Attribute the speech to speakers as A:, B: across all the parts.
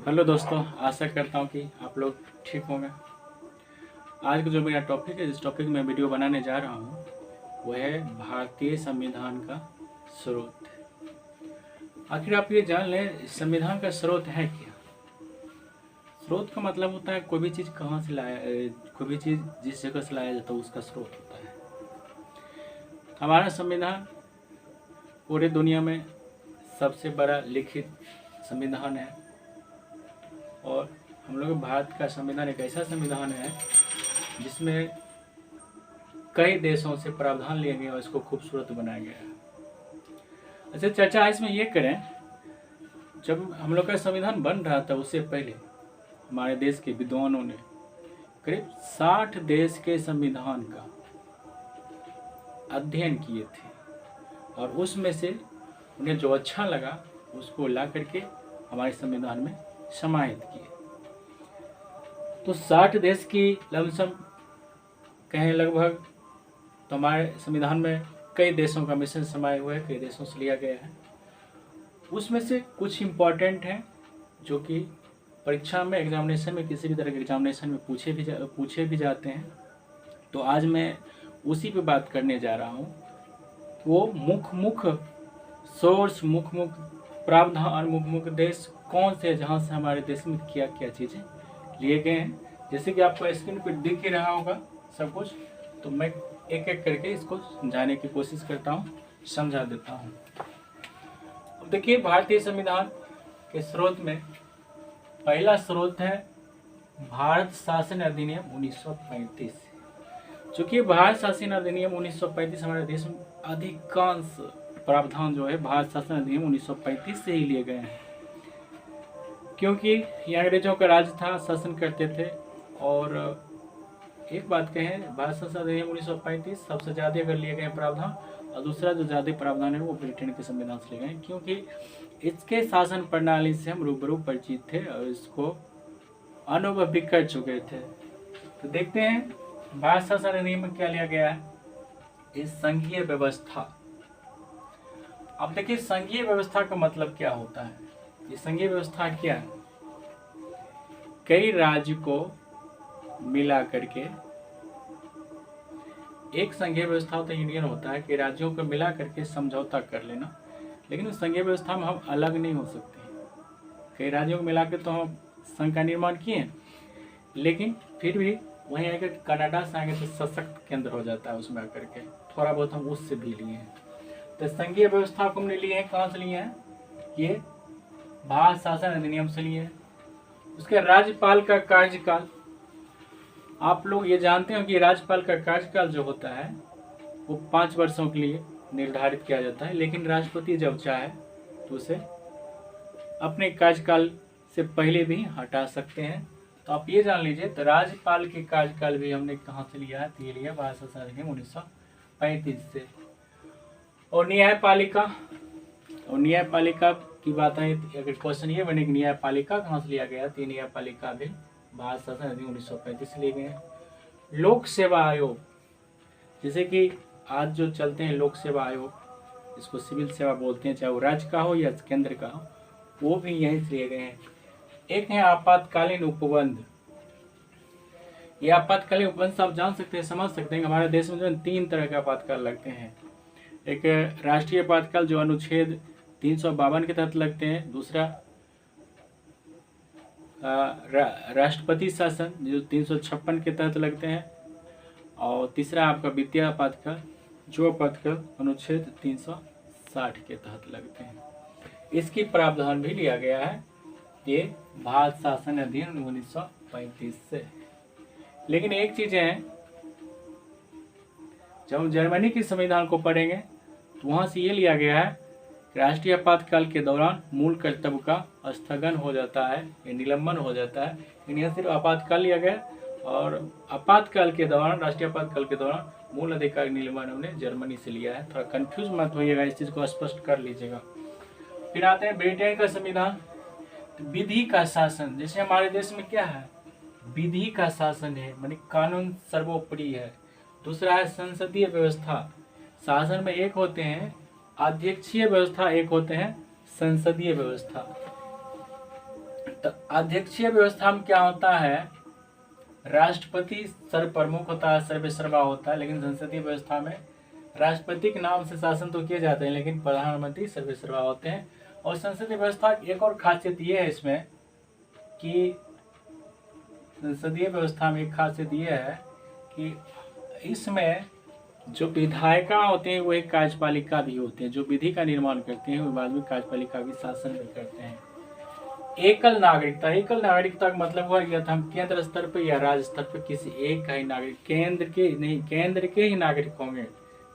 A: Hello दोस्तों, आशा करता हूँ कि आप लोग ठीक होंगे। आज का जो मेरा टॉपिक है, जिस टॉपिक में वीडियो बनाने जा रहा हूँ वह है भारतीय संविधान का स्रोत। आखिर आप ये जान लें, संविधान का स्रोत है क्या। स्रोत का मतलब होता है कोई भी चीज़ कहाँ से लाया, कोई भी चीज़ जिस जगह से लाया जाता है उसका स्रोत होता है। हमारा संविधान पूरी दुनिया में सबसे बड़ा लिखित संविधान है और हम लोग भारत का संविधान एक ऐसा संविधान है जिसमें कई देशों से प्रावधान लिए गए और इसको खूबसूरत बनाया गया है। अच्छा, चर्चा इसमें ये करें, जब हम लोग का संविधान बन रहा था उससे पहले हमारे देश के विद्वानों ने करीब 60 देश के संविधान का अध्ययन किए थे और उसमें से उन्हें जो अच्छा लगा उसको ला करके हमारे संविधान में समाहित किए। तो 60 देश की लमसम कहें लगभग, तो हमारे संविधान में कई देशों का मिशन समाये हुए है, कई देशों से लिया गया है। उसमें से कुछ इम्पॉर्टेंट हैं जो कि परीक्षा में, एग्जामिनेशन में, किसी भी तरह के एग्जामिनेशन में पूछे भी जाते हैं। तो आज मैं उसी पे बात करने जा रहा हूँ। वो मुख्य सोर्स, मुख्य प्रावधान, मुख्य देश कौन से, जहाँ से हमारे देश में क्या क्या चीज़ें लिए गए हैं। जैसे कि आपको स्क्रीन पर दिख ही रहा होगा सब कुछ, तो मैं एक एक करके इसको समझाने की कोशिश करता हूँ, समझा देता हूँ। अब देखिए, भारतीय संविधान के स्रोत में पहला स्रोत है भारत शासन अधिनियम 1935। चूँकि भारत शासन अधिनियम 1935 हमारे देश में अधिकांश प्रावधान जो है भारत शासन अधिनियम 1935 से ही लिए गए हैं, क्योंकि ये अंग्रेजों का राज था, शासन करते थे। और एक बात कहें, भारत शासन अधिनियम 1935 सबसे ज़्यादा अगर लिए गए प्रावधान, और दूसरा जो ज़्यादा प्रावधान है वो ब्रिटेन के संविधान से लिए गए, क्योंकि इसके शासन प्रणाली से हम रूबरू परिचित थे और इसको अनुभव भी कर चुके थे। तो देखते हैं भारत शासन अधिनियम में क्या लिया गया है। इस संघीय व्यवस्था। अब देखिए, संघीय व्यवस्था का मतलब क्या होता है। ये संघीय व्यवस्था क्या है, कई राज्य को मिला करके एक संघीय व्यवस्था होता है, यूनियन होता है कि राज्यों को मिला करके समझौता कर लेना। लेकिन उस संघीय व्यवस्था में हम अलग नहीं हो सकते। कई राज्यों को मिला के तो हम संघ का निर्माण किए, लेकिन फिर भी वहीं आकर कनाडा से आगे तो सशक्त केंद्र हो जाता है, उसमें आकर के थोड़ा बहुत हम उससे भी लिए हैं। तो संघीय व्यवस्था को हमने लिए हैं, कहाँ से लिए हैं, ये भारत शासन अधिनियम से लिए हैं। उसके राज्यपाल का कार्यकाल, आप लोग ये जानते हो कि राज्यपाल का कार्यकाल जो होता है वो 5 वर्षों के लिए निर्धारित किया जाता है, लेकिन राष्ट्रपति जब चाहे तो उसे अपने कार्यकाल से पहले भी हटा सकते हैं। तो आप ये जान लीजिए, तो राज्यपाल के कार्यकाल भी हमने कहाँ से लिया है, तो ये लिया भारत शासन अधिनियम 1935 से। और न्यायपालिका की बात है, अगर क्वेश्चन ये बने कि न्यायपालिका कहाँ से लिया गया, तो न्यायपालिका भी भारत शासन अधिनियम 1935 से लिए गए हैं। लोक सेवा आयोग, जैसे कि आज जो चलते हैं लोक सेवा आयोग, इसको सिविल सेवा बोलते हैं, चाहे वो राज्य का हो या केंद्र का हो, वो भी यहीं से लिए गए हैं। एक है आपातकालीन उपबंध। ये आपातकालीन उपबंध आप जान सकते हैं, समझ सकते हैं। हमारे देश में जो 3 तरह के आपातकाल लगते हैं। एक राष्ट्रीय आपातकाल जो अनुच्छेद 352 के तहत लगते हैं, दूसरा राष्ट्रपति शासन जो 356 के तहत लगते हैं, और तीसरा आपका वित्तीय आपातकाल जो आपातकाल अनुच्छेद 360 के तहत लगते हैं। इसकी प्रावधान भी लिया गया है ये भारत शासन अधिनियम 1935 से। लेकिन एक चीज़ है, जब हम जर्मनी के संविधान को पढ़ेंगे तो वहाँ से ये लिया गया है, राष्ट्रीय आपातकाल के दौरान मूल कर्तव्य का स्थगन हो जाता है, ये निलंबन हो जाता है। लेकिन यहाँ सिर्फ आपातकाल लिया गया, और आपातकाल के दौरान, राष्ट्रीय आपातकाल के दौरान मूल अधिकार निलंबन हमने जर्मनी से लिया है। थोड़ा कंफ्यूज मत होइएगा, इस चीज़ को स्पष्ट कर लीजिएगा। फिर आते हैं ब्रिटेन का संविधान। विधि का शासन, जैसे हमारे देश में क्या है, विधि का शासन है, मानी कानून सर्वोपरि है। दूसरा है संसदीय व्यवस्था। शासन में एक होते हैं अध्यक्षीय व्यवस्था, एक होते हैं संसदीय व्यवस्था। तो अध्यक्षीय व्यवस्था में क्या होता है, राष्ट्रपति सर्वप्रमुख होता है, सर्वेसर्वा होता है, लेकिन संसदीय व्यवस्था में राष्ट्रपति के नाम से शासन तो किए जाते हैं, लेकिन प्रधानमंत्री सर्वेसर्वा होते हैं। और संसदीय व्यवस्था की एक और खासियत ये है इसमें कि संसदीय व्यवस्था में एक खासियत ये है कि इसमें जो विधायिका होते हैं वो एक कार्यपालिका भी होते हैं, जो विधि का निर्माण करते हैं वो बाद में कार्यपालिका भी शासन भी करते हैं। एकल नागरिकता, एकल नागरिकता का मतलब हुआ कि हम केंद्र स्तर पर या राज्य स्तर पर किसी एक का ही नागरिक, केंद्र के नहीं, केंद्र के ही नागरिक होंगे।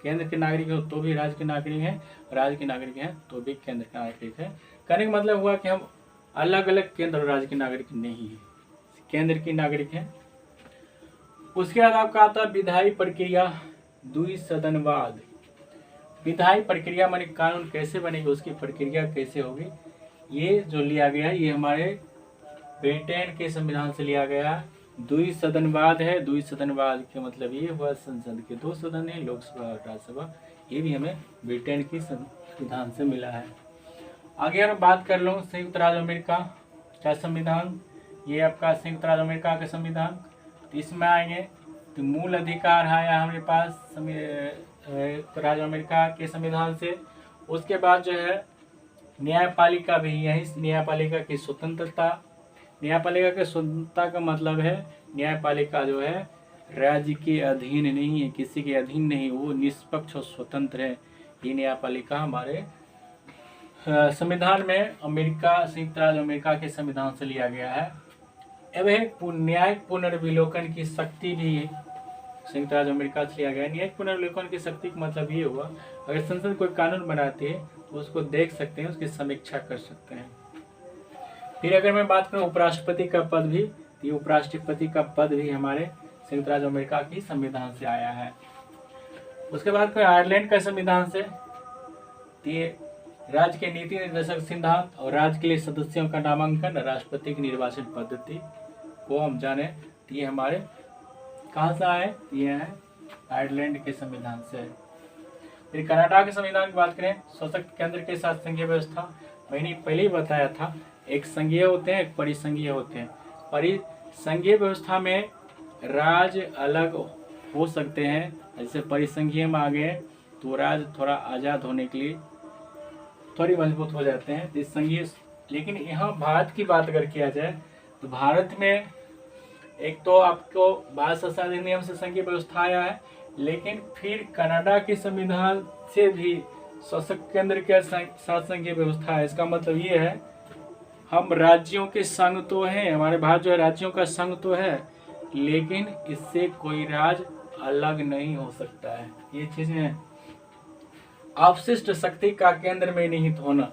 A: केंद्र के नागरिक हो तो भी राज्य के नागरिक हैं, राज्य के नागरिक हैं तो भी केंद्र के नागरिक हैं। कहने का मतलब हुआ कि हम अलग अलग केंद्र और राज्य के नागरिक नहीं हैं, केंद्र के नागरिक हैं। उसके बाद आपका आता है विधायी प्रक्रिया, द्विसदनवाद। विधायी प्रक्रिया माने कानून कैसे बनेगी, उसकी प्रक्रिया कैसे होगी, ये जो लिया गया है ये हमारे ब्रिटेन के संविधान से लिया गया। द्विसदनवाद है, द्विसदनवाद के मतलब ये हुआ संसद के 2 सदन है, लोकसभा और राज्यसभा, ये भी हमें ब्रिटेन की संविधान से मिला है। आगे अगर बात कर लो संयुक्त राज्य अमेरिका का संविधान, ये आपका संयुक्त राज्य अमेरिका का संविधान। तो इसमें आएंगे तो मूल अधिकार आया हमारे पास राज्य अमेरिका के संविधान से। उसके बाद जो है न्यायपालिका भी, यही न्यायपालिका की स्वतंत्रता। न्यायपालिका की स्वतंत्रता का मतलब है न्यायपालिका जो है राज्य के अधीन नहीं है, किसी के अधीन नहीं, वो निष्पक्ष और स्वतंत्र है। ये न्यायपालिका हमारे संविधान में अमेरिका, संयुक्त राज्य अमेरिका के संविधान से लिया गया है। एवं न्यायिक पुनर्विलोकन की शक्ति भी संयुक्त राज्य अमेरिका से लिया गया है। न्यायिक पुनर्विलोकन की शक्ति का मतलब ये हुआ, अगर संसद कोई कानून बनाती है तो उसको देख सकते हैं, उसकी समीक्षा कर सकते हैं। फिर अगर मैं बात करूं उपराष्ट्रपति का पद भी, तो ये उपराष्ट्रपति का पद भी हमारे संयुक्त राज्य अमेरिका की संविधान से आया है। उसके बाद कोई आयरलैंड का संविधान से, ये राज्य के नीति निर्देशक सिद्धांत और राज्य के लिए सदस्यों का नामांकन, राष्ट्रपति की निर्वाचन पद्धति को हम जाने, तो ये हमारे कहाँ से आए, ये है आयरलैंड के संविधान से। फिर कनाडा के संविधान की बात करें, सशक्त केंद्र के साथ संघीय व्यवस्था। मैंने पहले ही बताया था, एक संघीय होते हैं, एक परिसंघीय होते हैं। परिसंघीय व्यवस्था में राज्य अलग हो सकते हैं, जैसे परिसंघीय में आ गए तो राज्य थोड़ा आज़ाद होने के लिए थोड़ी मजबूत हो जाते हैं। इस संघीय, लेकिन यहाँ भारत की बात अगर किया जाए तो भारत में एक तो आपको भारत संविधान अधिनियम से संघीय व्यवस्था आया है, लेकिन फिर कनाडा के संविधान से भी सशक्त केंद्र के साथ संघीय व्यवस्था है। इसका मतलब ये है हम राज्यों के संघ तो हैं, हमारे भारत जो है राज्यों का संघ तो है, लेकिन इससे कोई राज्य अलग नहीं हो सकता है। ये चीजें अपशिष्ट शक्ति का केंद्र में निहित होना,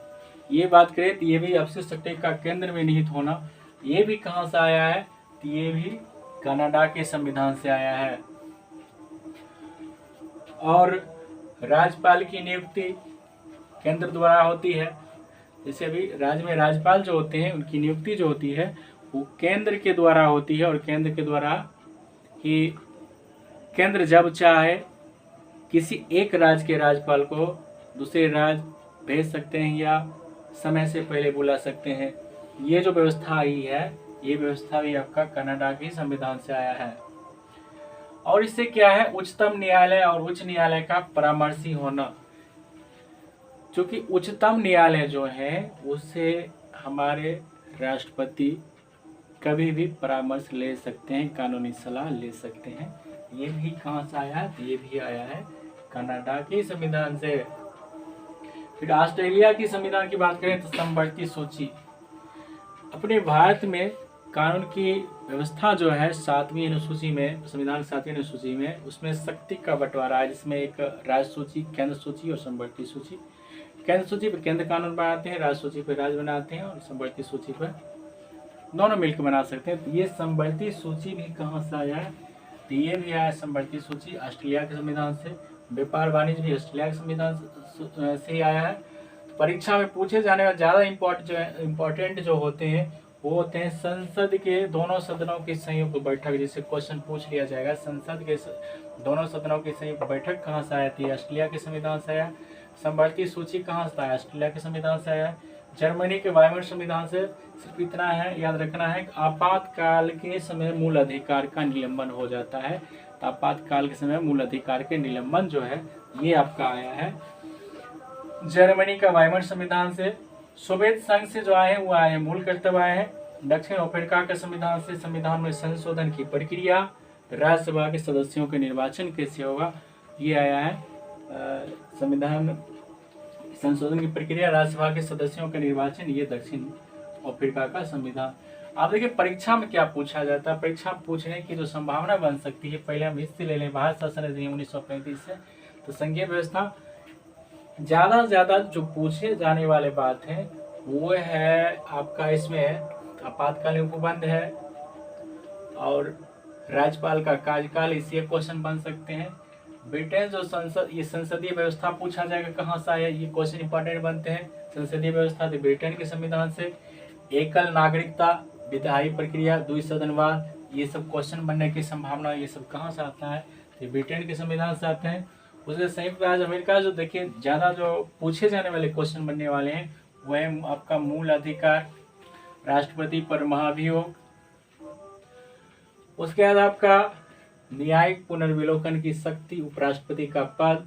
A: ये बात करें तो ये भी अपशिष्ट शक्ति का केंद्र में निहित होना, ये भी कहाँ से आया है, तो ये भी कनाडा के संविधान से आया है। और राज्यपाल की नियुक्ति केंद्र द्वारा होती है। जैसे अभी राज्य में राज्यपाल जो होते हैं उनकी नियुक्ति जो होती है वो केंद्र के द्वारा होती है, और केंद्र के द्वारा ही केंद्र जब चाहे किसी एक राज्य के राज्यपाल को दूसरे राज्य भेज सकते हैं या समय से पहले बुला सकते हैं। ये जो व्यवस्था आई है, ये व्यवस्था भी आपका कनाडा के संविधान से आया है। और इससे क्या है, उच्चतम न्यायालय और उच्च न्यायालय का परामर्शी होना। क्योंकि उच्चतम न्यायालय जो है उससे हमारे राष्ट्रपति कभी भी परामर्श ले सकते हैं, कानूनी सलाह ले सकते हैं। ये भी कहाँ से आया है, ये भी आया है कनाडा के संविधान से। फिर ऑस्ट्रेलिया की संविधान की बात करें तो समवर्ती सूची। अपने भारत में कानून की व्यवस्था जो है 7वीं अनुसूची में, संविधान की 7वीं अनुसूची में, उसमें शक्ति का बंटवारा है, जिसमें एक राज्य सूची, केंद्र सूची और समवर्ती सूची। केंद्र सूची पर केंद्र कानून बनाते हैं, राज्य सूची पर राज्य बनाते हैं, और समवर्ती सूची पर दोनों मिलकर बना सकते हैं। तो ये समवर्ती सूची भी कहाँ से आया है, तो ये भी आया समवर्ती सूची ऑस्ट्रेलिया के संविधान से। व्यापार वाणिज्य भी ऑस्ट्रेलिया के संविधान से ही आया है। तो परीक्षा में पूछे जाने वाले ज़्यादा इम्पोर्टेंट जो होते हैं वो होते हैं संसद के दोनों सदनों की संयुक्त बैठक, जिससे क्वेश्चन पूछ लिया जाएगा। संसद के दोनों सदनों की संयुक्त बैठक कहाँ से आई थी, ऑस्ट्रेलिया के संविधान से आया। समवर्ती सूची कहाँ से आया, ऑस्ट्रेलिया के संविधान से आया। जर्मनी के वायमर संविधान से सिर्फ इतना है याद रखना है, आपातकाल के समय मूल अधिकार का निलंबन हो जाता है। तो आपातकाल के समय मूल अधिकार के निलंबन जो है ये आपका आया है जर्मनी का वायमर संविधान से। सोवियत संघ से जो आए हैं वो आए हैं मूल कर्तव्य आए हैं। दक्षिण अफ्रीका के संविधान से संविधान में संशोधन की प्रक्रिया, राज्यसभा के सदस्यों के निर्वाचन कैसे होगा, ये आया है संविधान संशोधन की प्रक्रिया, राज्यसभा के सदस्यों के निर्वाचन, ये दक्षिण अफ्रीका का संविधान। आप देखिए परीक्षा में क्या पूछा जाता है, परीक्षा में पूछने की जो संभावना बन सकती है, पहले हम हिस्से ले लें भारत शासन अधिनियम 1935 से। तो संघीय व्यवस्था ज़्यादा से ज़्यादा जो पूछे जाने वाले बात है वो है आपका इसमें आपातकालीन उपबंध है और राज्यपाल का कार्यकाल, इससे क्वेश्चन बन सकते हैं। ब्रिटेन जो संसद, ये संसदीय व्यवस्था पूछा जाएगा कहाँ से आया, ये क्वेश्चन इंपॉर्टेंट बनते हैं। संसदीय व्यवस्था तो ब्रिटेन के संविधान से। एकल नागरिकता, विधायी प्रक्रिया, द्विसदनवाद, ये सब क्वेश्चन बनने की संभावना, ये सब कहाँ से आता है, तो ब्रिटेन के संविधान से आते हैं। उसके संयुक्त राज्य अमेरिका जो देखिए ज़्यादा जो पूछे जाने वाले क्वेश्चन बनने वाले हैं वह आपका मूल अधिकार, राष्ट्रपति पर महाभियोग, उसके बाद आपका न्यायिक पुनर्विलोकन की शक्ति, उपराष्ट्रपति का पद,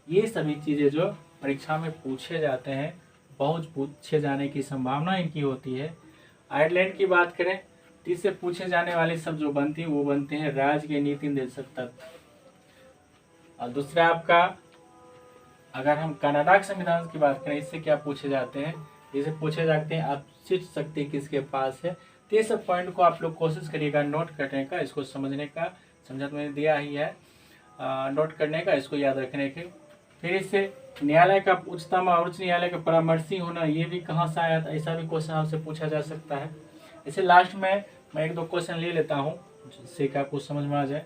A: ये सभी चीज़ें जो परीक्षा में पूछे जाते हैं, बहुत पूछे जाने की संभावना इनकी होती है। आयरलैंड की बात करें तो इससे पूछे जाने वाले सब जो बनती हैं वो बनते हैं राज्य के नीति निर्देशक तत्व। और दूसरा आपका अगर हम कनाडा के संविधान की बात करें, इससे क्या पूछे जाते हैं, इसे पूछे जाते हैं अपशिष्ट शक्ति किसके पास है। तो ये सब पॉइंट को आप लोग कोशिश करिएगा नोट करने का, इसको समझने का, समझा तो मैंने दिया ही है, नोट करने का, इसको याद रखने के। फिर इससे न्यायालय का उच्चतम और उच्च न्यायालय का परामर्शी होना, ये भी कहाँ से आया था, ऐसा भी क्वेश्चन आपसे पूछा जा सकता है। इसे लास्ट में मैं एक दो क्वेश्चन ले लेता हूँ जिससे कि आपको समझ में आ जाए।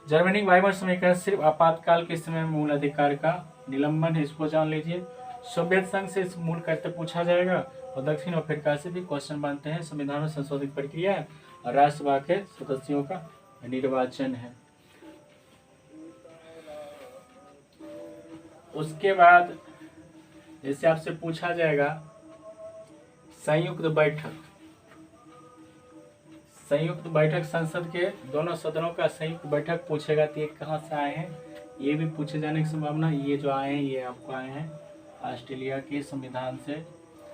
A: जर्मनी वायमर समीकरण सिर्फ आपातकाल के समय मूल अधिकार का निलंबन है, इसको जान लीजिए। सोवियत संघ से मूल कर्तव्य पूछा जाएगा और दक्षिण अफ्रीका से भी क्वेश्चन बनते हैं। संविधान में संशोधित प्रक्रिया है और राज्यसभा के सदस्यों का निर्वाचन है। उसके बाद जैसे आपसे पूछा जाएगा संयुक्त बैठक, संयुक्त बैठक संसद के दोनों सदनों का संयुक्त बैठक पूछेगा तो ये कहाँ से आए हैं, ये भी पूछे जाने की संभावना। ये जो आए हैं ये आपको आए हैं ऑस्ट्रेलिया के संविधान से,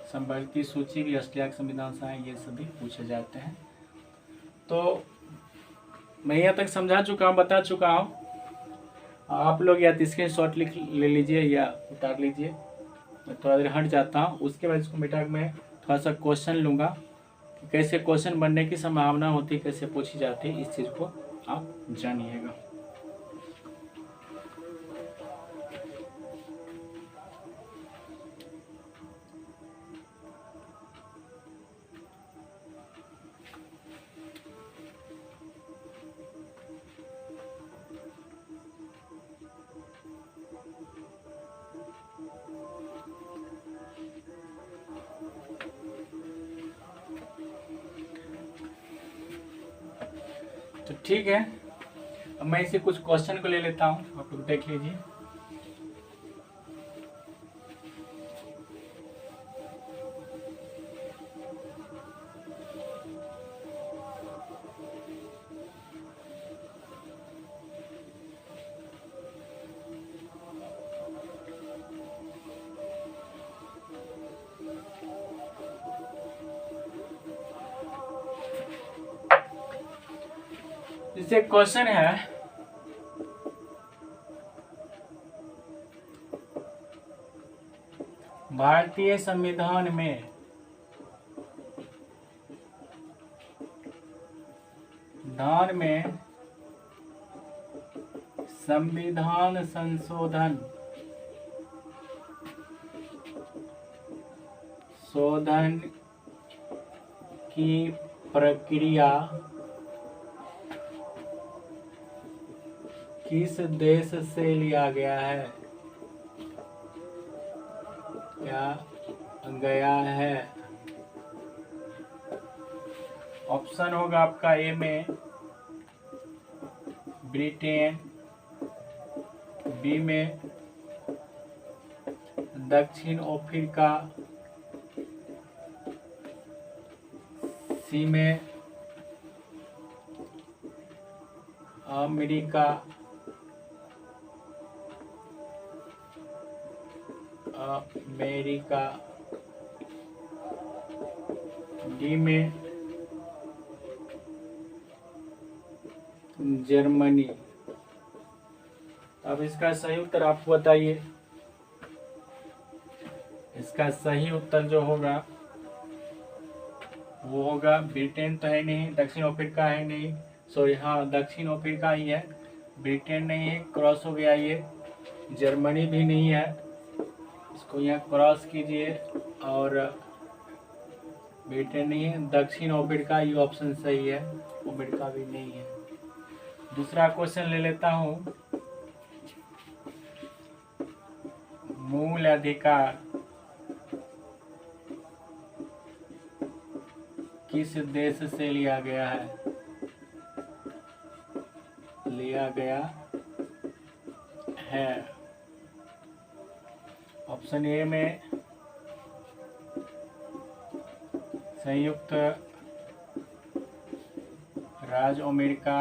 A: संबंधित सूची भी ऑस्ट्रेलिया के संविधान से आए, ये सभी पूछे जाते हैं। तो मैं यहाँ तक समझा चुका हूँ, बता चुका हूँ। आप लोग या तो स्क्रीनशॉट ले लीजिए या उतार लीजिए। मैं थोड़ा देर हट जाता हूँ, उसके बाद इसको मिटा के मैं थोड़ा सा क्वेश्चन लूँगा कि कैसे क्वेश्चन बनने की संभावना होती है, कैसे पूछी जाती है, इस चीज़ को आप जानिएगा। तो ठीक है, अब मैं इसे कुछ क्वेश्चन को ले लेता हूँ, आप लोग देख लीजिए। इससे क्वेश्चन है भारतीय संविधान में संविधान संशोधन की प्रक्रिया किस देश से लिया गया है, ऑप्शन होगा आपका ए में ब्रिटेन, बी में दक्षिण अफ्रीका, सी में अमेरिका, डी में जर्मनी। अब इसका सही उत्तर आप बताइए। इसका सही उत्तर जो होगा वो होगा ब्रिटेन तो है नहीं, दक्षिण अफ्रीका है नहीं, सॉरी हाँ दक्षिण अफ्रीका ही है, ब्रिटेन नहीं है, क्रॉस हो गया ये। जर्मनी भी नहीं है, इसको यहाँ क्रॉस कीजिए। और ब्रिटेन नहीं है, दक्षिण अफ्रीका ये ऑप्शन सही है, अफ्रीका भी नहीं है। दूसरा क्वेश्चन ले लेता हूँ। मूल अधिकार किस देश से लिया गया है? ऑप्शन ए में संयुक्त राज्य अमेरिका,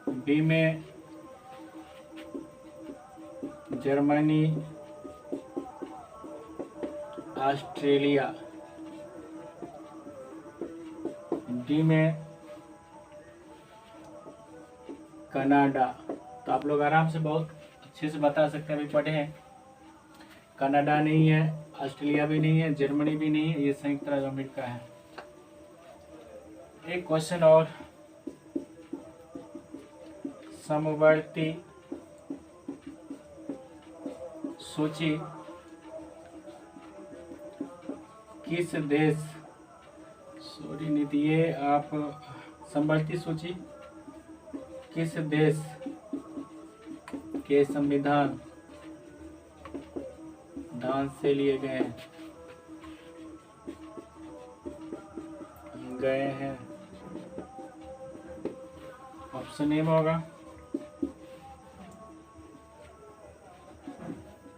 A: बी में जर्मनी, ऑस्ट्रेलिया, डी में कनाडा। तो आप लोग आराम से बहुत अच्छे से बता सकते हैं, अभी पढ़े हैं। कनाडा नहीं है, ऑस्ट्रेलिया भी नहीं है, जर्मनी भी नहीं है, ये संयुक्त राज्य अमेरिका है। एक क्वेश्चन और, समवर्ती सूची किस देश, सॉरी नीति ये आप, समवर्ती सूची किस देश के संविधान दान से लिए गए हैं? ऑप्शन ए में होगा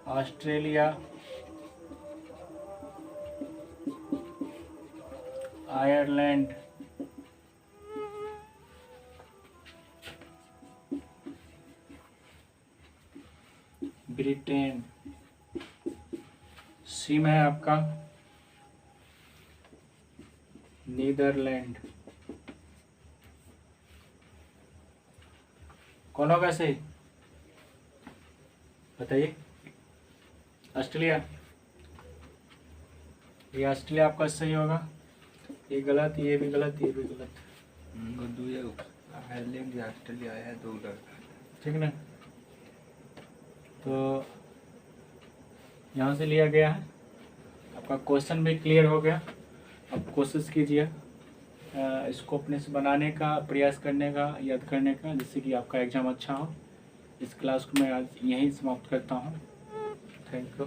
A: ऑस्ट्रेलिया, आयरलैंड, ब्रिटेन, सी में है आपका नीदरलैंड। कौन होगा सही बताइए? ऑस्ट्रेलिया, ये ऑस्ट्रेलिया आपका सही होगा। ये गलत, ये भी गलत, ये भी गलत।
B: आयरलैंड या ऑस्ट्रेलिया है, दो उधर।
A: ठीक ना? तो यहाँ से लिया गया है। आपका क्वेश्चन भी क्लियर हो गया। अब कोशिश कीजिए इसको अपने से बनाने का, प्रयास करने का, याद करने का, जिससे कि आपका एग्ज़ाम अच्छा हो। इस क्लास को मैं आज यहीं समाप्त करता हूँ। Thank you.